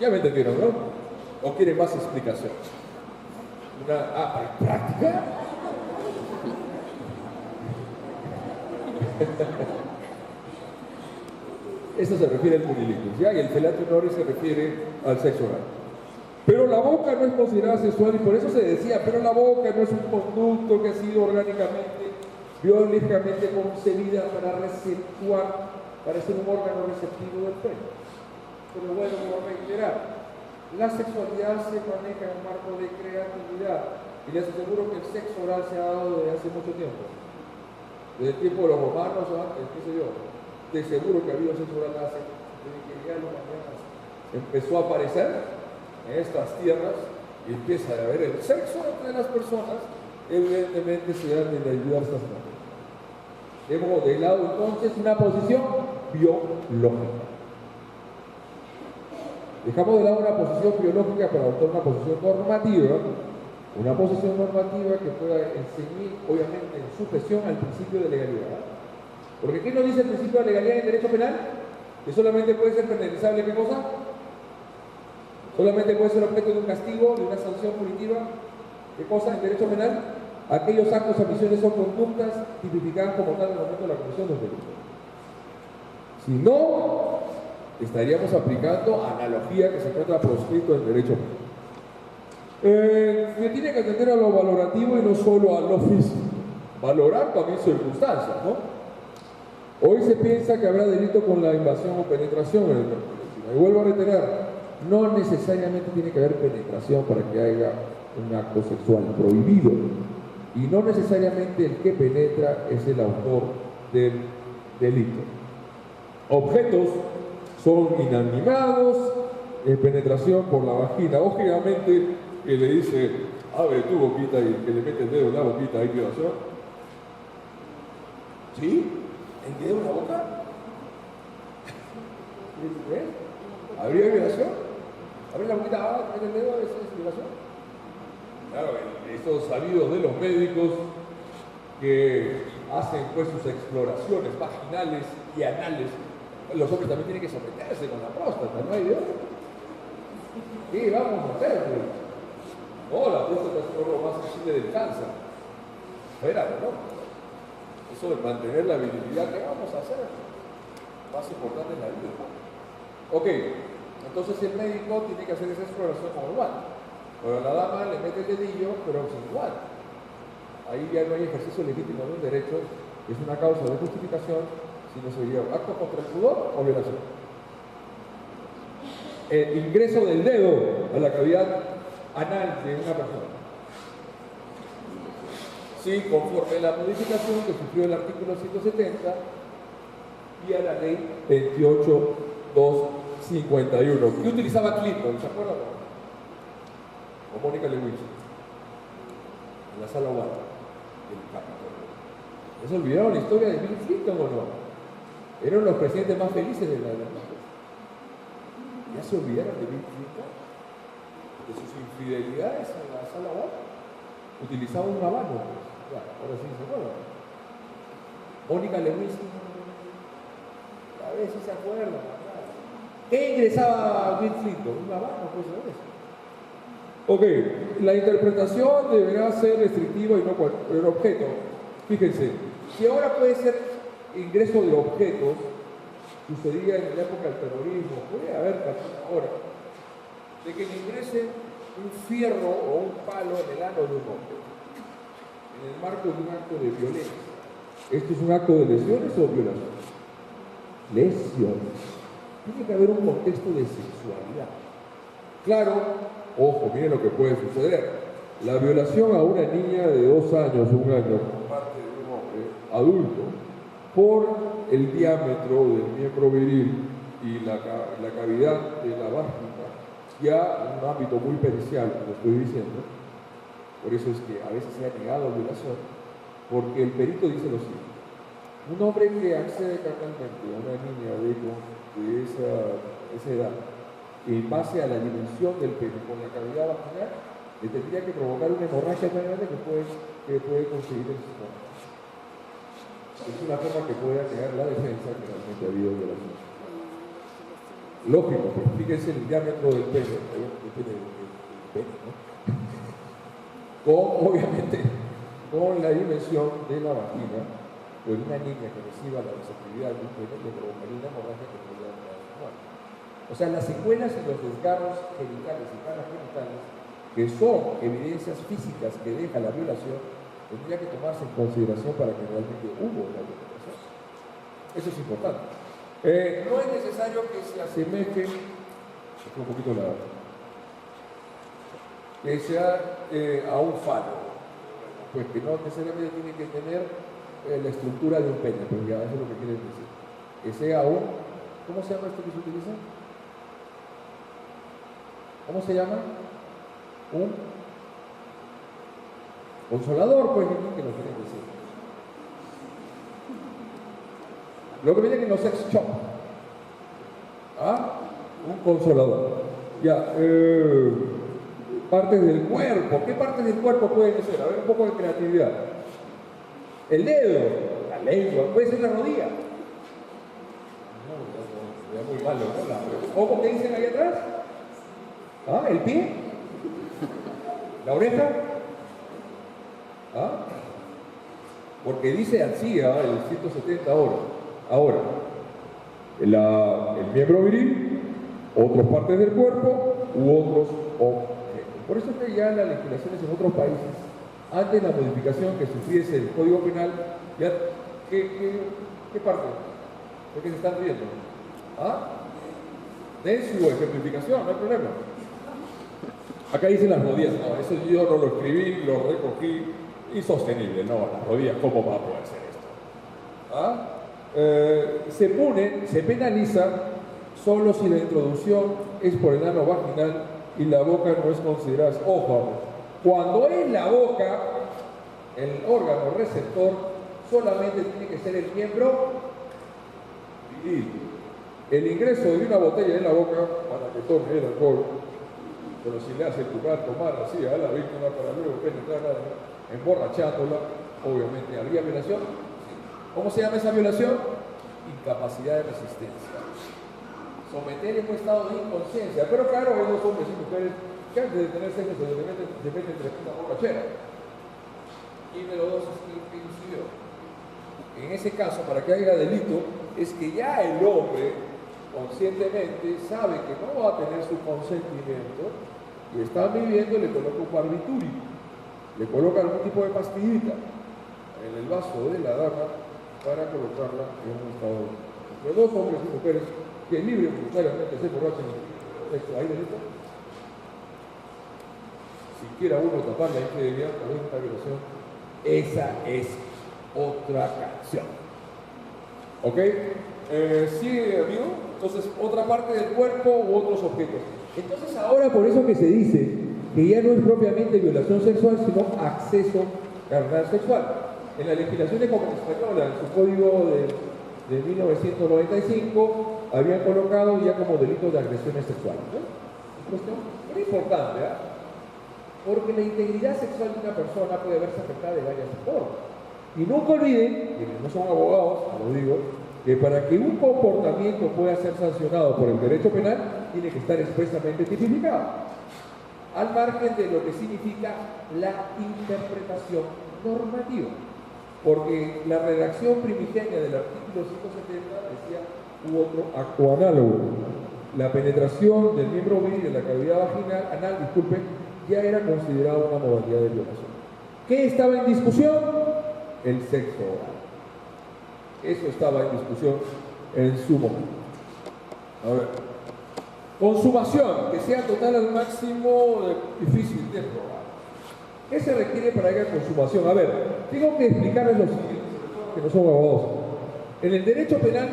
Ya me entendieron, ¿no? ¿O quieren más explicación? ¿Práctica? Esto se refiere al cunnilingus, ¿ya? Y el felatio oris se refiere al sexo oral. Pero la boca no es considerada sexual y por eso se decía, pero la boca no es un conducto que ha sido orgánicamente, biológicamente concebida para receptuar, para ser un órgano receptivo del pene. Pero bueno, voy a reiterar, la sexualidad se maneja en un marco de creatividad y les aseguro que el sexo oral se ha dado desde hace mucho tiempo. Desde el tiempo de los romanos o antes, qué sé yo. De seguro que ha habido sexo oral hace, desde que ya la humanidad empezó a aparecer en estas tierras y empieza a haber el sexo entre las personas, evidentemente se dan de las diversas maneras. Hemos de lado entonces una posición biológica. Dejamos de lado una posición biológica para adoptar una posición normativa. Una posición normativa que pueda enseñar, obviamente, en sujeción al principio de legalidad. Porque ¿qué nos dice el principio de legalidad en derecho penal? Que solamente puede ser penalizable, ¿qué cosa? Solamente puede ser objeto de un castigo, de una sanción punitiva. ¿Qué cosa en derecho penal? Aquellos actos, omisiones o conductas tipificadas como tal en el momento de la comisión del delito. Si no, estaríamos aplicando analogía que se encuentra proscrito en derecho penal. Que tiene que atender a lo valorativo y no solo a lo físico. Valorar también circunstancias, ¿no? Hoy se piensa que habrá delito con la invasión o penetración en el cuerpo. Y vuelvo a reiterar, no necesariamente tiene que haber penetración para que haya un acto sexual prohibido. Y no necesariamente el que penetra es el autor del delito. Objetos son inanimados, penetración por la vagina. Obviamente, que le dice, abre tu boquita y que le mete el dedo en la boquita, ¿hay violación? ¿Sí? ¿El dedo en la boca? ¿Habría violación? ¿Abre la boquita, mete el dedo, es violación? Claro, estos sabidos de los médicos que hacen pues sus exploraciones vaginales y anales, los hombres también tienen que someterse con la próstata, ¿no hay Dios? ¿Qué vamos a hacer, pues? No, la próstata es lo más sensible del cáncer. Espérate, ¿no? Eso de mantener la virilidad, ¿qué vamos a hacer? Más importante en la vida. Ok, entonces el médico tiene que hacer esa exploración con el guante. Pero la dama le mete el dedillo, pero sin guante. Ahí ya no hay ejercicio legítimo de un derecho, es una causa de justificación, sino sería acto contra el pudor o violación. El ingreso del dedo a la cavidad anal de una persona. Sí, conforme la modificación que sufrió el artículo 170, y a la ley 28251. ¿Qué utilizaba Clinton? ¿Se acuerdan? O Mónica Lewinsky, en la sala Oval del Capitolio. ¿No se olvidaron la historia de Bill Clinton o no? Eran los presidentes más felices de la mundo. ¿Ya se olvidaron de Bill Clinton? De sus infidelidades en la sala Oval. Utilizaba un habano. Ya, ahora sí se acuerdan. Mónica Lewinsky, a veces se acuerdan. ¿Qué ingresaba Bill Clinton? Un habano, pues, ¿sabes? Ok, la interpretación deberá ser restrictiva y no cualquier objeto. Fíjense, si ahora puede ser ingreso de objetos, sucedía en la época del terrorismo, puede haber también ahora, de que le ingresen un fierro o un palo en el ano de un hombre, en el marco de un acto de violencia. ¿Esto es un acto de lesiones o violaciones? Lesiones. Tiene que haber un contexto de sexualidad. Claro, ojo, miren lo que puede suceder. La violación a una niña de 2 años, 1 año, por parte de un hombre adulto, por el diámetro del miembro viril y la cavidad de la vagina, ya en un ámbito muy pericial, como estoy diciendo. Por eso es que a veces se ha negado violación, porque el perito dice lo siguiente: un hombre que accede carnalmente a una niña de esa edad, en base a la dimensión del pene con la cavidad vaginal, le tendría que provocar una hemorragia tan grande que puede conseguir el sistema. Es una forma que pueda negar la defensa que realmente ha habido violación. Lógico, pues fíjense el diámetro del pene, ¿no? Obviamente, con la dimensión de la vagina, pues una niña que reciba la desactividad de un pene le provocaría una hemorragia que podría dar muerte. O sea, las secuelas y los desgarros genitales y paragenitales, que son evidencias físicas que deja la violación, tendría que tomarse en consideración para que realmente hubo una violación. Eso es importante. No es necesario que se asemeje, un poquito que sea a un falo, pues que no necesariamente tiene que tener la estructura de un pene, pero ya eso es lo que quieren decir. Que sea un, ¿cómo se llama esto que se utiliza? ¿Cómo se llama? Un consolador, pues, que lo quieren decir. Lo que viene en los sex shop. ¿Ah? Un consolador. Ya, partes del cuerpo. ¿Qué partes del cuerpo pueden ser? A ver, un poco de creatividad. El dedo, la lengua, puede ser la rodilla. No, muy malo, ¿no? ¿Ojo que dicen ahí atrás? ¿Ah? ¿El pie? ¿La oreja? ¿Ah? Porque dice así, el 170 ahora. Ahora, el miembro viril, otras partes del cuerpo u otros objetos. Por eso es que ya las legislaciones en otros países, antes de la modificación que sufriese el Código Penal, ya, ¿qué parte? ¿De qué se están riendo? ¿Ah? Den su ejemplificación, no hay problema. Acá dicen las rodillas, no, eso yo no lo escribí, lo recogí, insostenible, no, las rodillas, ¿cómo va a poder ser esto? ¿Ah? Se penaliza solo si la introducción es por el ano vaginal y la boca no es considerada. Ojo, cuando es la boca, el órgano receptor, solamente tiene que ser el miembro viril. El ingreso de una botella en la boca para que tome el alcohol, pero si le hace tomar así a la víctima para luego penetrarla emborrachándola, obviamente habría violación. ¿Cómo se llama esa violación? Incapacidad de resistencia. Someter en un estado de inconsciencia. Pero claro, hay dos hombres y mujeres que antes de tener sexo se meten entre una borrachera. Y de los dos es que incidió. En ese caso, para que haya delito, es que ya el hombre conscientemente sabe que no va a tener su consentimiento y está viviendo y le coloca un barbitúrico, le coloca algún tipo de pastillita en el vaso de la dama para colocarla en un estado de dos hombres y mujeres que libre voluntariamente se borrachen. ¿Hay delito? Si quiera uno tapar la infidelidad con esta violación, esa es otra canción. ¿Ok? Sí, amigo. Entonces, otra parte del cuerpo u otros objetos. Entonces, ahora por eso que se dice que ya no es propiamente violación sexual, sino acceso carnal sexual. En la legislación española, en su código de 1995, habían colocado ya como delito de agresiones sexuales, ¿no? Cuestión muy importante, ¿eh? Porque la integridad sexual de una persona puede verse afectada de varias formas. Y nunca olviden, quienes no son abogados, lo digo, que para que un comportamiento pueda ser sancionado por el derecho penal, tiene que estar expresamente tipificado, al margen de lo que significa la interpretación normativa. Porque la redacción primigenia del artículo 170 decía u otro acto análogo. La penetración del miembro viril en la cavidad vaginal, anal, disculpen, ya era considerada una modalidad de violación. ¿Qué estaba en discusión? El sexo oral. Eso estaba en discusión en su momento. A ver. Consumación, que sea total al máximo, difícil de probar. ¿Qué se requiere para que haya consumación? A ver, tengo que explicarles lo siguiente, que no son abogados. En el derecho penal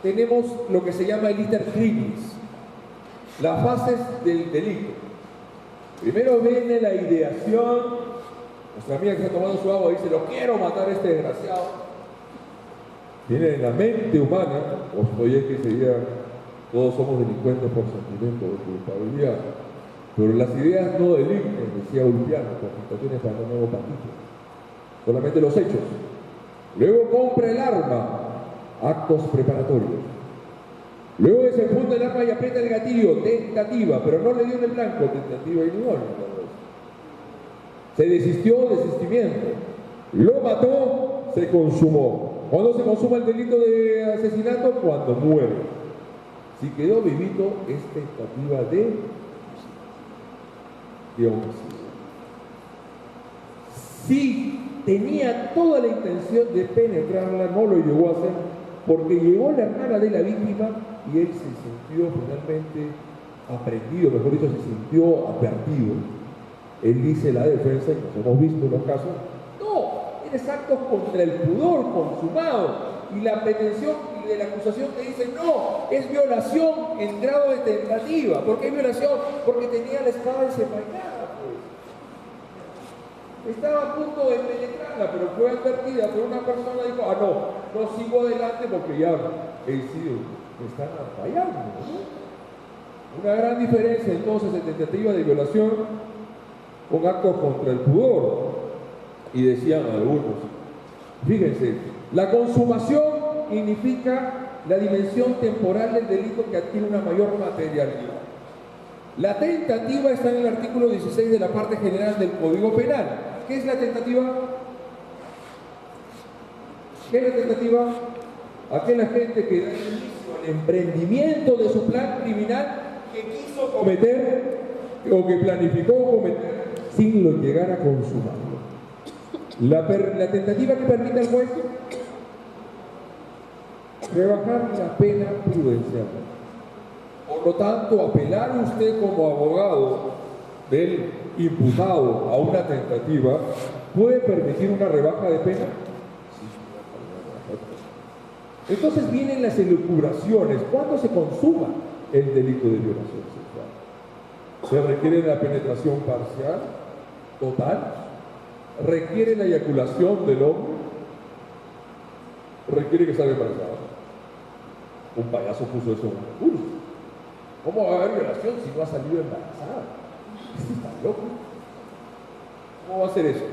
tenemos lo que se llama el iter criminis, las fases del delito. Primero viene la ideación. Nuestra amiga que está tomando su agua dice, lo quiero matar a este desgraciado. Viene en la mente humana, Dostoyevski sería, todos somos delincuentes por sentimiento de culpabilidad. Pero las ideas no delinquen, decía Ulpiano, constituciones para el nuevo patito. Solamente los hechos. Luego compra el arma, actos preparatorios. Luego desenfunda el arma y aprieta el gatillo, tentativa, pero no le dio en el blanco, tentativa y no. Se desistió, desistimiento. Lo mató, se consumó. ¿Cuándo se consuma el delito de asesinato? Cuando muere. Si quedó vivito, es tentativa de homicidio. Si tenía toda la intención de penetrarla, no lo llegó a hacer, porque llegó la hermana de la víctima y él se sintió finalmente aprendido, mejor dicho, se sintió advertido. Él dice la defensa, y nos hemos visto en los casos, no, eres actos contra el pudor consumado, y la pretensión y de la acusación te dice, no, es violación en grado de tentativa. ¿Por qué violación? Porque tenía la espada desenvainada, pues. Estaba a punto de penetrarla, pero fue advertida por una persona y dijo, no sigo adelante porque ya he sido, me están fallando, ¿no? Una gran diferencia entonces en tentativa de violación con actos contra el pudor. Y decían algunos, fíjense, la consumación significa la dimensión temporal del delito que adquiere una mayor materialidad. La tentativa está en el artículo 16 de la parte general del Código Penal. ¿Qué es la tentativa? ¿Qué es la tentativa? Aquella gente que da inicio al emprendimiento de su plan criminal que quiso cometer o que planificó cometer sin lo llegar a consumarlo. La tentativa que permite al juez rebajar la pena prudencial. Por lo tanto, apelar usted como abogado del imputado a una tentativa puede permitir una rebaja de pena. Entonces vienen las elucubraciones. ¿Cuándo se consuma el delito de violación sexual? ¿Se requiere la penetración parcial, total? ¿Requiere la eyaculación del hombre? ¿Requiere que salga embarazada? Un payaso puso eso en un concurso. ¿Cómo va a haber violación si no ha salido embarazada? ¿Está loco? ¿Cómo va a ser eso?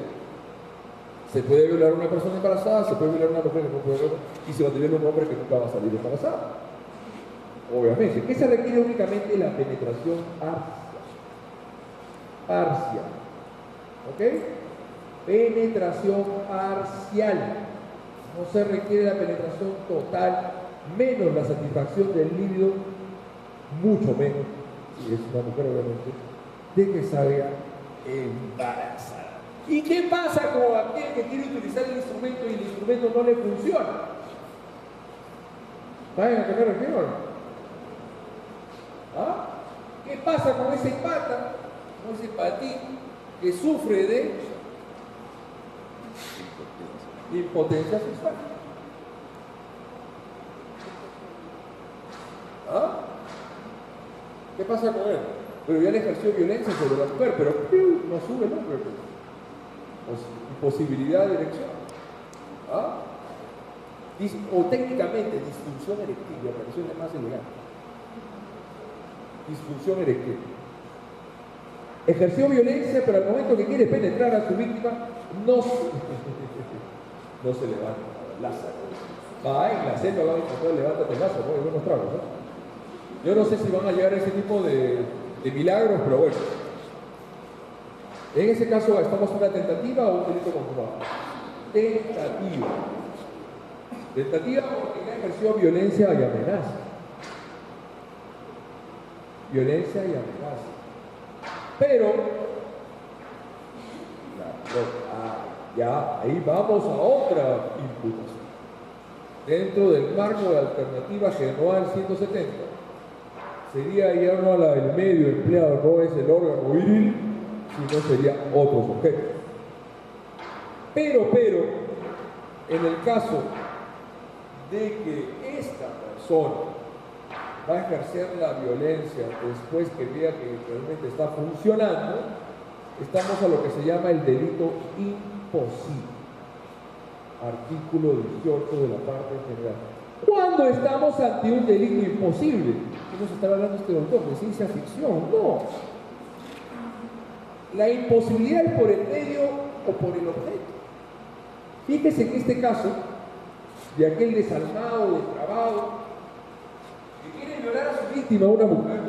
Se puede violar a una persona embarazada, se puede violar a una mujer que no puede violar, y se va a tener un hombre que nunca va a salir embarazada. Obviamente. ¿Qué se requiere únicamente? La penetración parcial. ¿Ok? Penetración parcial. No se requiere la penetración total, menos la satisfacción del líbido, mucho menos, si es una mujer obviamente, de que salga embarazada. ¿Y qué pasa con aquel que quiere utilizar el instrumento y el instrumento no le funciona? ¿Saben a qué me refiero? ¿Ah? ¿Qué pasa con ese pata, con ese patín que sufre de impotencia sexual? ¿Qué pasa con él? Pero ya le ejerció violencia sobre la mujer, pero no sube el hombre. Posibilidad de erección. ¿Ah? O técnicamente, disfunción eréctil, la operación es más elegante. Disfunción eréctil. Ejerció violencia, pero al momento que quiere penetrar a su víctima, no se levanta. Lázaro. En la selva van a encontrar levántate Lázaro, ¿no? Hay buenos tragos, ¿no? Yo no sé si van a llegar a ese tipo de milagros, pero bueno. En ese caso, ¿estamos en una tentativa o un delito consumado? Tentativa. Tentativa porque ya ejerció violencia y amenaza. Violencia y amenaza. Pero, ya ahí vamos a otra imputación. Dentro del marco de alternativa general 170, sería ya no el medio empleado, no es el órgano viril, sino sería otro sujeto. Pero, en el caso de que esta persona va a ejercer la violencia después que vea que realmente está funcionando, estamos a lo que se llama el delito imposible. Artículo 18 de la parte general. ¿Cuándo estamos ante un delito imposible? ¿Qué nos está hablando este doctor? ¿De ciencia ficción? No. La imposibilidad es por el medio o por el objeto. Fíjese en este caso de aquel desalmado, depravado, que quiere violar a su víctima, una mujer.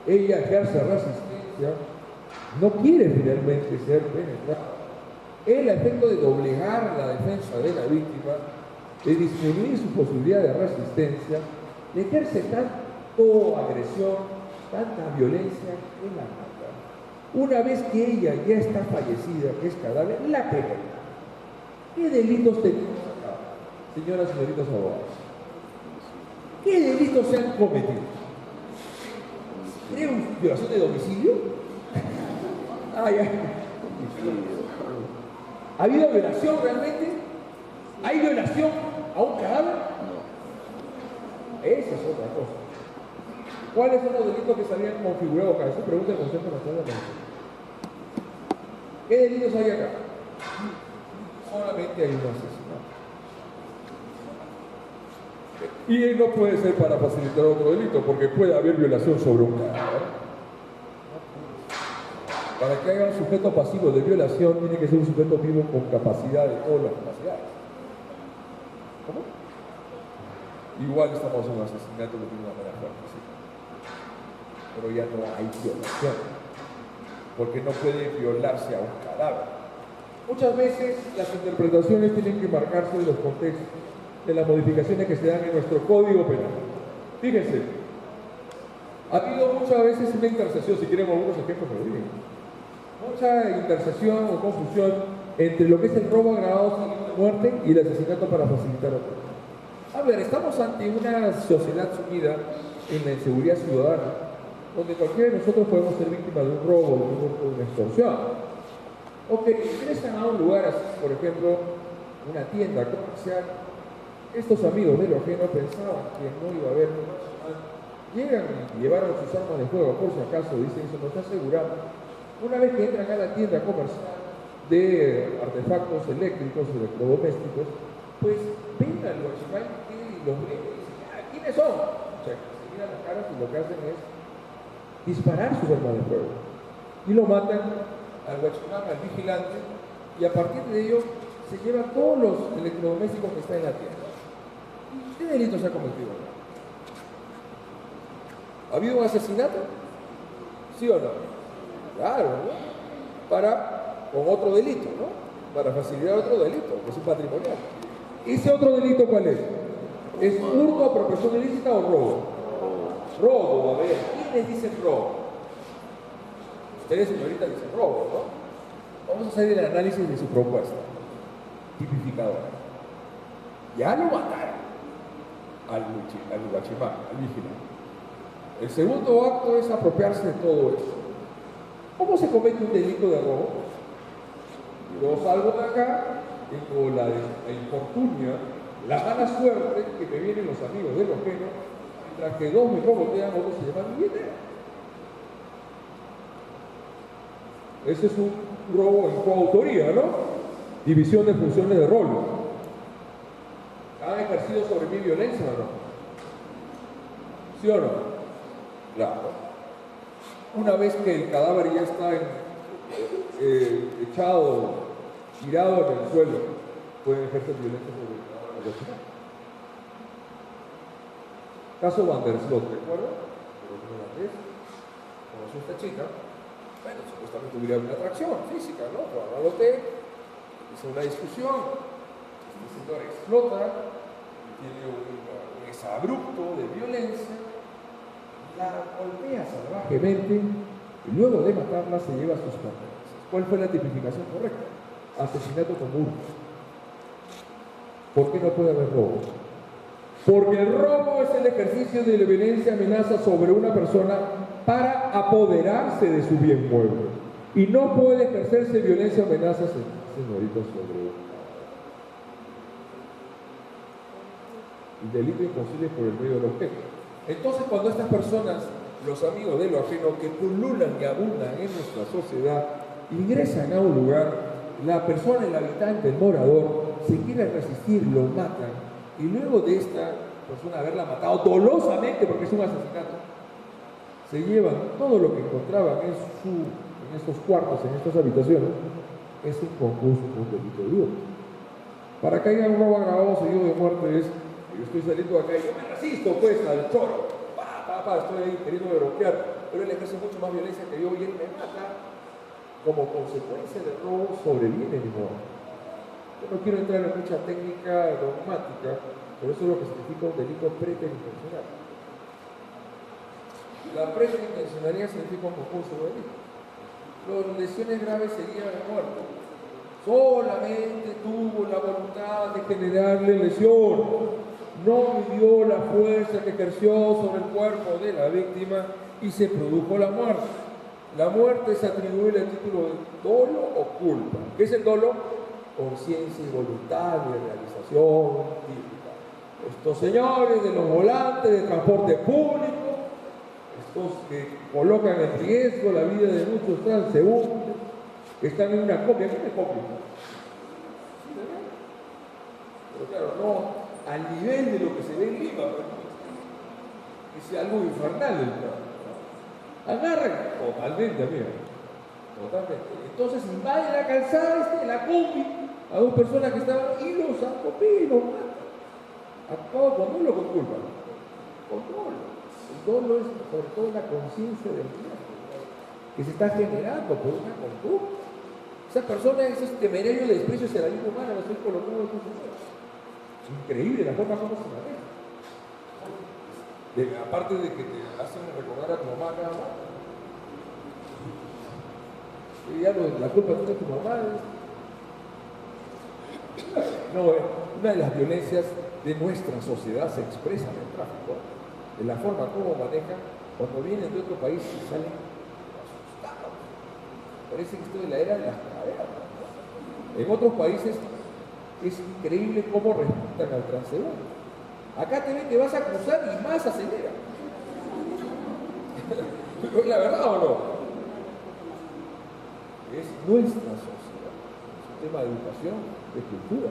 Ella ejerce resistencia, no quiere finalmente ser penetrada. El efecto de doblegar la defensa de la víctima, de disminuir su posibilidad de resistencia, le ejerce tanto agresión, tanta violencia en la mata. Una vez que ella ya está fallecida, que es cadáver, la pega. ¿Qué delitos tenemos acá, señoras y señoritas abogados? ¿Qué delitos se han cometido? ¿Creo violación de domicilio? ¿Ha habido violación realmente? ¿Hay violación a un cadáver? No. Esa es otra cosa. ¿Cuáles son los delitos que se habían configurado acá? Eso pregunta el Consejo Nacional de la Policía. ¿Qué delitos hay acá? Solamente hay un asesinato. Y no puede ser para facilitar otro delito, porque puede haber violación sobre un cadáver. Para que haya un sujeto pasivo de violación, tiene que ser un sujeto vivo con capacidad de todas las capacidades. ¿Cómo? Igual estamos en un asesinato que tiene una manera fuerte, sí. Pero ya no hay violación, porque no puede violarse a un cadáver. Muchas veces las interpretaciones tienen que marcarse de los contextos, de las modificaciones que se dan en nuestro Código Penal. Fíjense, ha habido muchas veces una intersección, si queremos algunos ejemplos, me lo digan. Mucha intersección o confusión entre lo que es el robo agravado sin muerte y el asesinato para facilitar otro. A ver, estamos ante una sociedad sumida en la inseguridad ciudadana, donde cualquiera de nosotros podemos ser víctima de un robo, de una extorsión. O que ingresan a un lugar así, por ejemplo, una tienda comercial. Estos amigos de lo ajeno pensaban que no iba a haber ningún mal. Llegan y llevaron sus armas de fuego, por si acaso, dicen, eso nos aseguramos. Una vez que entran a la tienda comercial de artefactos eléctricos, electrodomésticos, pues ven al guachimán y los ven y dicen, ¿quiénes son? O sea, se miran las caras y lo que hacen es disparar sus armas de fuego. Y lo matan al guachimán, al vigilante, y a partir de ello se llevan todos los electrodomésticos que están en la tienda. ¿Qué delito se ha cometido? ¿Ha habido un asesinato? ¿Sí o no? Claro, ¿no? Con otro delito, ¿no? Para facilitar otro delito, que es un patrimonial. ¿Ese otro delito cuál es? ¿Es hurto, apropiación ilícita o robo? Robo, a ver, ¿quiénes dicen robo? Ustedes, señorita, dicen robo, ¿no? Vamos a hacer el análisis de su propuesta tipificadora. Ya lo mataron al guachimán, al vigilante. El segundo acto es apropiarse de todo eso. ¿Cómo se comete un delito de robo? Yo salgo de acá, tengo la infortunia, la mala suerte que me vienen los amigos de lo ajeno, mientras que dos me cogotean, otros se llevan billetera. Ese es un robo en coautoría, ¿no? División de funciones de rol. ¿Han ejercido sobre mí violencia o no? ¿Sí o no? Claro. Una vez que el cadáver ya está echado, tirado en el suelo, pueden ejercer violencia sobre el cadáver. Caso Van der Sloot, ¿recuerdan? Por primera vez conoció a esta chica. Bueno, supuestamente hubiera una atracción física, ¿no? Jugaron al hotel, hizo una discusión, el señor explota, tiene un exabrupto de violencia, la golpea salvajemente y luego de matarla se lleva sus pertenencias. ¿Cuál fue la tipificación correcta? Asesinato con hurto. ¿Por qué no puede haber robo? Porque el robo es el ejercicio de la violencia amenaza sobre una persona para apoderarse de su bien mueble. Y no puede ejercerse violencia amenaza, señoritas, sobre el delito imposible por el medio del objeto. Entonces, cuando estas personas, los amigos de lo ajeno, que pululan y abundan en nuestra sociedad, ingresan a un lugar, la persona, el habitante, el morador, se quiere resistir, lo matan, y luego de esta persona haberla matado dolosamente, porque es un asesinato, se llevan todo lo que encontraban en estos cuartos, en estas habitaciones, es un concurso, un delito de hurto. Para que haya un robo agravado seguido de muerte es: yo estoy saliendo de acá y yo me resisto pues al choro, estoy ahí queriendo bloquear, pero él ejerce mucho más violencia que yo y él me mata. Como consecuencia del robo sobreviene mi modo. Yo no quiero entrar en mucha técnica dogmática, pero eso es lo que significa un delito pretenintencional. La pretenintencionalidad significa un concurso de delito. Las lesiones graves serían la muerte. Solamente tuvo la voluntad de generarle lesión. No midió la fuerza que ejerció sobre el cuerpo de la víctima y se produjo la muerte. La muerte se atribuye el título de dolo o culpa. ¿Qué es el dolo? Conciencia y voluntad de realización típica. Estos señores de los volantes de transporte público, estos que colocan en riesgo la vida de muchos transeúntes, que están en una copia. ¿Qué es copia? Pero claro, no al nivel de lo que se ve en Lima, es algo infernal el plan. Agarran totalmente, amigo, totalmente. Entonces invade la calzada, la combi, a dos personas que estaban y los acopia y los mata. Actuado con dolo o con culpa. Con dolo. El dolo es sobre todo la conciencia del riesgo que se está generando por una conducta. Esa persona es temerario de desprecio hacia la vida humana, lo estoy colocando en su. Increíble la forma como se maneja. Aparte de que te hacen recordar a tu mamá nada más. Y ya la culpa tiene tu mamá. No, una de las violencias de nuestra sociedad se expresa en el tráfico, de la forma como manejan cuando vienen de otro país y salen asustados. Parece que esto es la era de las cavernas, ¿no? En otros países es increíble cómo respetan al transeúnte. Acá te vas a cruzar y más acelera. ¿Es la verdad o no? Es nuestra sociedad. Es un tema de educación, de cultura.